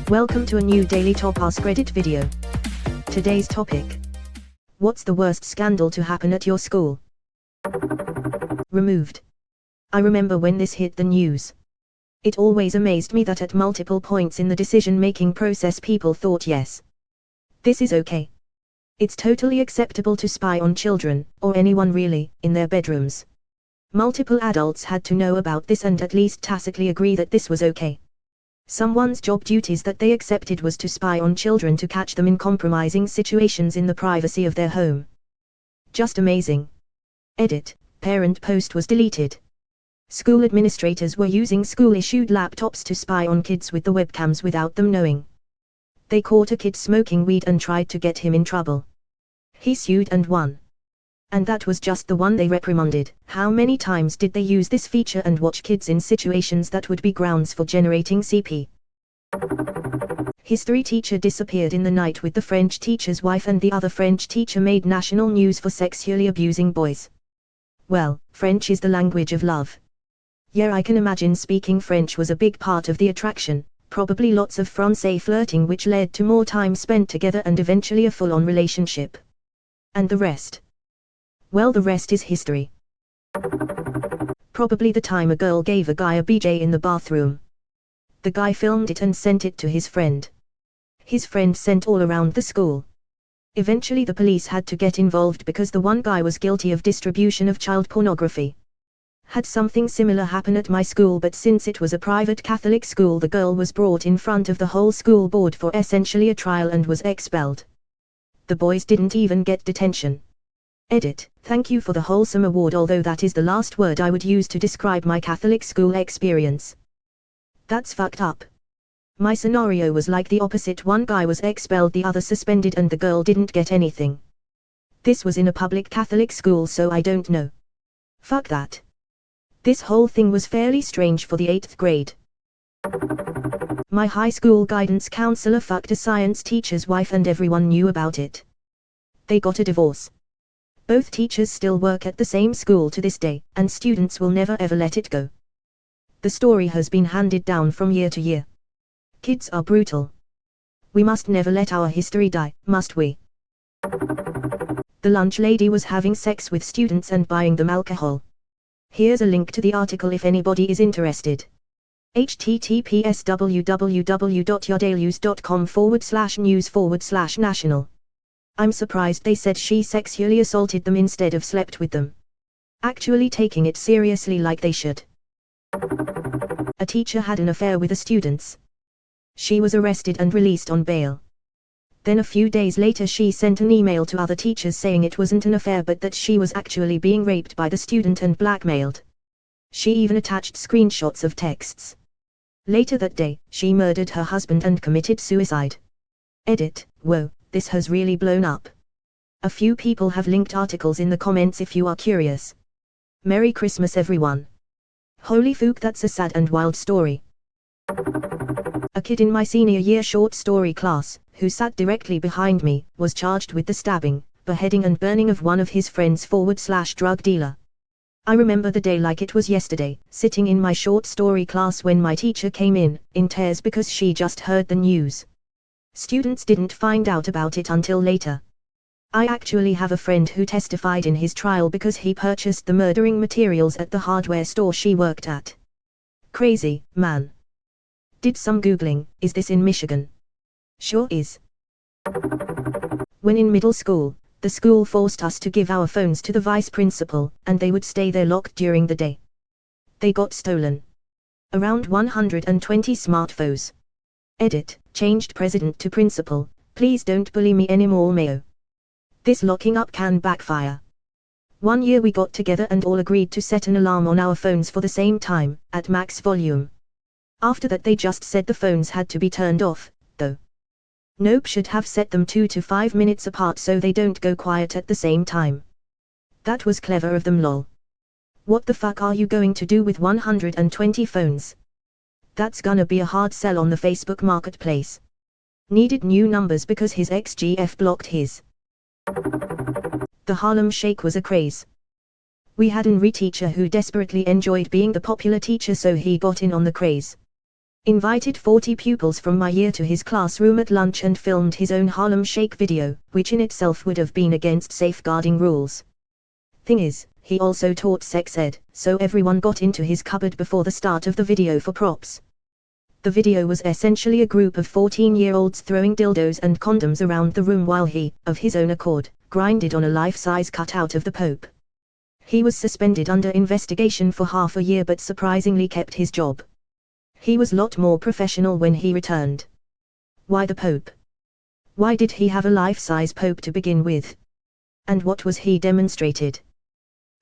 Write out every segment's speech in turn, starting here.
Welcome to a new Daily Top Askreddit video. Today's topic: what's the worst scandal to happen at your school? Removed. I remember when this hit the news. It always amazed me that at multiple points in the decision-making process people thought, yes, this is okay. It's totally acceptable to spy on children, or anyone really, in their bedrooms. Multiple adults had to know about this and at least tacitly agree that this was okay. Someone's job duties that they accepted was to spy on children to catch them in compromising situations in the privacy of their home. Just amazing. Edit: parent post was deleted. School administrators were using school-issued laptops to spy on kids with the webcams without them knowing. They caught a kid smoking weed and tried to get him in trouble. He sued and won. And that was just the one they reprimanded. How many times did they use this feature and watch kids in situations that would be grounds for generating CP? History teacher disappeared in the night with the French teacher's wife, and the other French teacher made national news for sexually abusing boys. Well, French is the language of love. Yeah, I can imagine speaking French was a big part of the attraction, probably lots of Francais flirting which led to more time spent together and eventually a full-on relationship. And the rest? Well, the rest is history. Probably the time a girl gave a guy a BJ in the bathroom. The guy filmed it and sent it to his friend. His friend sent all around the school. Eventually the police had to get involved because the one guy was guilty of distribution of child pornography. Had something similar happen at my school, but since it was a private Catholic school, the girl was brought in front of the whole school board for essentially a trial and was expelled. The boys didn't even get detention. Edit: thank you for the wholesome award, although that is the last word I would use to describe my Catholic school experience. That's fucked up. My scenario was like the opposite. One guy was expelled, the other suspended, and the girl didn't get anything. This was in a public Catholic school, so I don't know. Fuck that. This whole thing was fairly strange for the 8th grade. My high school guidance counselor fucked a science teacher's wife and everyone knew about it. They got a divorce. Both teachers still work at the same school to this day, and students will never ever let it go. The story has been handed down from year to year. Kids are brutal. We must never let our history die, must we? The lunch lady was having sex with students and buying them alcohol. Here's a link to the article if anybody is interested. https://www.yardaleus.com/news/national. I'm surprised they said she sexually assaulted them instead of slept with them. Actually taking it seriously like they should. A teacher had an affair with the students. She was arrested and released on bail. Then a few days later she sent an email to other teachers saying it wasn't an affair but that she was actually being raped by the student and blackmailed. She even attached screenshots of texts. Later that day, she murdered her husband and committed suicide. Edit: whoa, this has really blown up. A few people have linked articles in the comments if you are curious. Merry Christmas everyone. Holy fuck, that's a sad and wild story. A kid in my senior year short story class, who sat directly behind me, was charged with the stabbing, beheading and burning of one of his friends / drug dealer. I remember the day like it was yesterday, sitting in my short story class when my teacher came in tears because she just heard the news. Students didn't find out about it until later. I actually have a friend who testified in his trial because he purchased the murdering materials at the hardware store she worked at. Crazy, man. Did some Googling. Is this in Michigan? Sure is. When in middle school, the school forced us to give our phones to the vice principal, and they would stay there locked during the day. They got stolen. Around 120 smartphones. Edit: changed president to principal, please don't bully me anymore Mayo. This locking up can backfire. One year we got together and all agreed to set an alarm on our phones for the same time, at max volume. After that they just said the phones had to be turned off, though. Nope, should have set them 2 to 5 minutes apart so they don't go quiet at the same time. That was clever of them lol. What the fuck are you going to do with 120 phones? That's gonna be a hard sell on the Facebook marketplace. Needed new numbers because his ex-GF blocked his. The Harlem Shake was a craze. We had an teacher who desperately enjoyed being the popular teacher, so he got in on the craze. Invited 40 pupils from my year to his classroom at lunch and filmed his own Harlem Shake video, which in itself would have been against safeguarding rules. Thing is, he also taught sex ed, so everyone got into his cupboard before the start of the video for props. The video was essentially a group of 14-year-olds throwing dildos and condoms around the room while he, of his own accord, grinded on a life-size cutout of the Pope. He was suspended under investigation for half a year but surprisingly kept his job. He was lot more professional when he returned. Why the Pope? Why did he have a life-size Pope to begin with? And what was he demonstrated?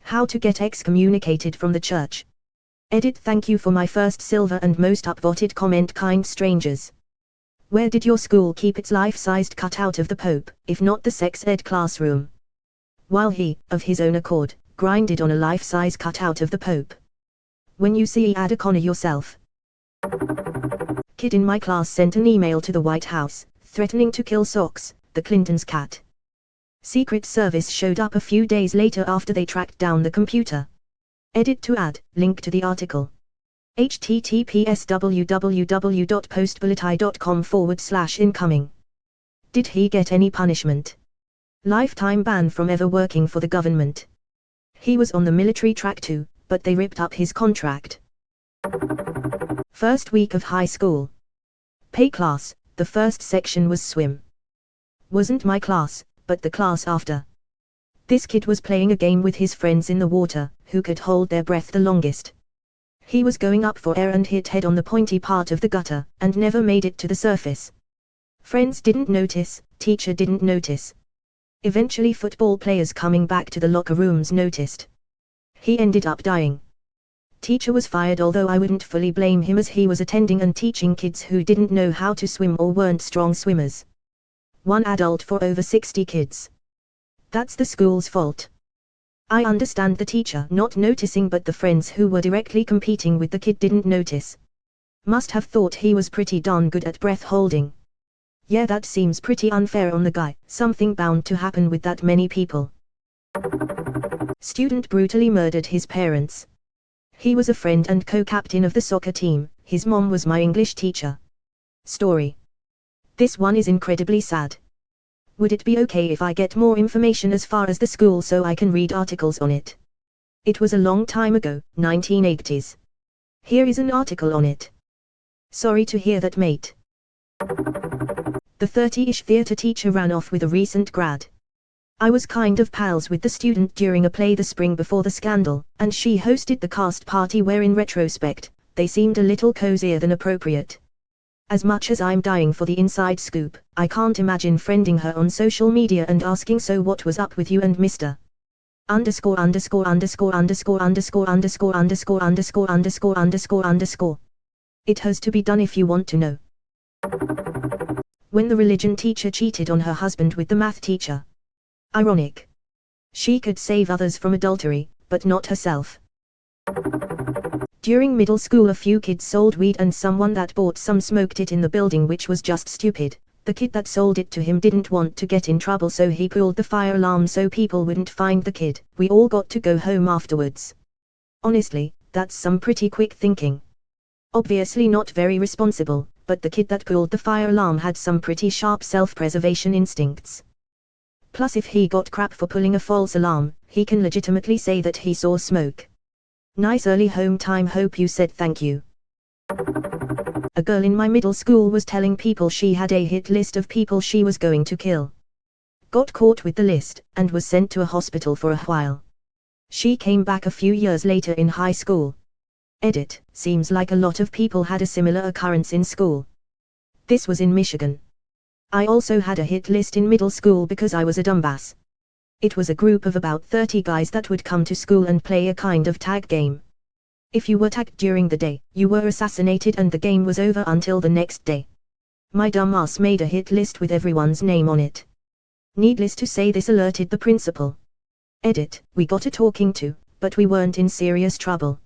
How to get excommunicated from the church. Edit. Thank you for my first silver and most upvoted comment, kind strangers. Where did your school keep its life-sized cutout of the Pope, if not the sex ed classroom? While he, of his own accord, grinded on a life-size cutout of the Pope. When you see add a corner yourself. Kid in my class sent an email to the White House, threatening to kill Socks, the Clintons' cat. Secret Service showed up a few days later after they tracked down the computer. Edit to add, link to the article. https://www.postpoliti.com/incoming. Did he get any punishment? Lifetime ban from ever working for the government. He was on the military track too, but they ripped up his contract. First week of high school. Pay class, the first section was swim. Wasn't my class, but the class after. This kid was playing a game with his friends in the water, who could hold their breath the longest. He was going up for air and hit head on the pointy part of the gutter, and never made it to the surface. Friends didn't notice, teacher didn't notice. Eventually football players coming back to the locker rooms noticed. He ended up dying. Teacher was fired, although I wouldn't fully blame him as he was attending and teaching kids who didn't know how to swim or weren't strong swimmers. One adult for over 60 kids. That's the school's fault. I understand the teacher not noticing, but the friends who were directly competing with the kid didn't notice. Must have thought he was pretty darn good at breath holding. Yeah, that seems pretty unfair on the guy. Something bound to happen with that many people. Student brutally murdered his parents. He was a friend and co-captain of the soccer team. His mom was my English teacher. Story. This one is incredibly sad. Would it be okay if I get more information as far as the school so I can read articles on it? It was a long time ago, 1980s. Here is an article on it. Sorry to hear that, mate. The 30-ish theatre teacher ran off with a recent grad. I was kind of pals with the student during a play the spring before the scandal, and she hosted the cast party where in retrospect, they seemed a little cozier than appropriate. As much as I'm dying for the inside scoop, I can't imagine friending her on social media and asking, so what was up with you and Mr. underscore underscore underscore underscore underscore underscore underscore underscore underscore underscore underscore. It has to be done if you want to know. When the religion teacher cheated on her husband with the math teacher. Ironic. She could save others from adultery, but not herself. During middle school a few kids sold weed and someone that bought some smoked it in the building, which was just stupid. The kid that sold it to him didn't want to get in trouble, so he pulled the fire alarm so people wouldn't find the kid. We all got to go home afterwards. Honestly, that's some pretty quick thinking. Obviously not very responsible, but the kid that pulled the fire alarm had some pretty sharp self-preservation instincts. Plus, if he got crap for pulling a false alarm, he can legitimately say that he saw smoke. Nice early home time, hope you said thank you. A girl in my middle school was telling people she had a hit list of people she was going to kill. Got caught with the list, and was sent to a hospital for a while. She came back a few years later in high school. Edit, seems like a lot of people had a similar occurrence in school. This was in Michigan. I also had a hit list in middle school because I was a dumbass. It was a group of about 30 guys that would come to school and play a kind of tag game. If you were tagged during the day, you were assassinated and the game was over until the next day. My dumbass made a hit list with everyone's name on it. Needless to say, this alerted the principal. Edit, we got a talking to, but we weren't in serious trouble.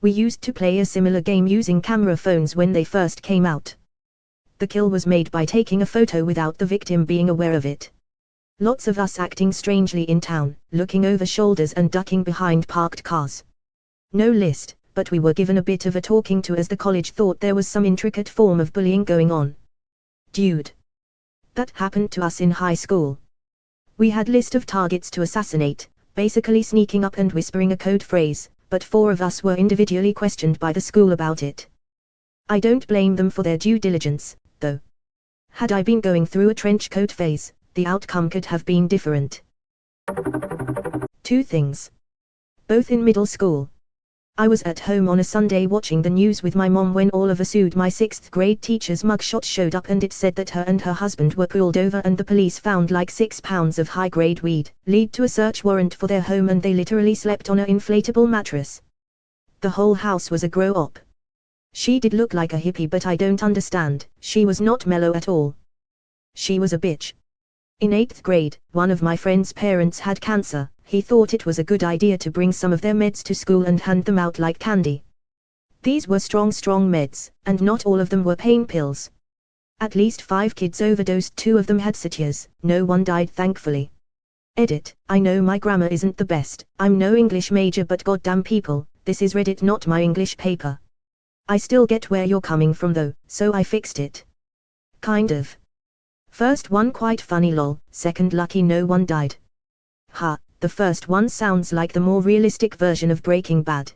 We used to play a similar game using camera phones when they first came out. The kill was made by taking a photo without the victim being aware of it. Lots of us acting strangely in town, looking over shoulders and ducking behind parked cars. No list, but we were given a bit of a talking to as the college thought there was some intricate form of bullying going on. Dude. That happened to us in high school. We had list of targets to assassinate, basically sneaking up and whispering a code phrase, but 4 of us were individually questioned by the school about it. I don't blame them for their due diligence, though. Had I been going through a trench coat phase, the outcome could have been different. 2 things. Both in middle school. I was at home on a Sunday watching the news with my mom when all of a sudden my 6th grade teacher's mugshot showed up and it said that her and her husband were pulled over and the police found like 6 pounds of high-grade weed, lead to a search warrant for their home and they literally slept on an inflatable mattress. The whole house was a grow-up. She did look like a hippie but I don't understand, she was not mellow at all. She was a bitch. In 8th grade, one of my friend's parents had cancer. He thought it was a good idea to bring some of their meds to school and hand them out like candy. These were strong meds, and not all of them were pain pills. At least 5 kids overdosed, 2 of them had seizures, no one died thankfully. Edit, I know my grammar isn't the best, I'm no English major but goddamn people, this is Reddit not my English paper. I still get where you're coming from though, so I fixed it. Kind of. First one quite funny lol, second lucky no one died. Ha. The first one sounds like the more realistic version of Breaking Bad.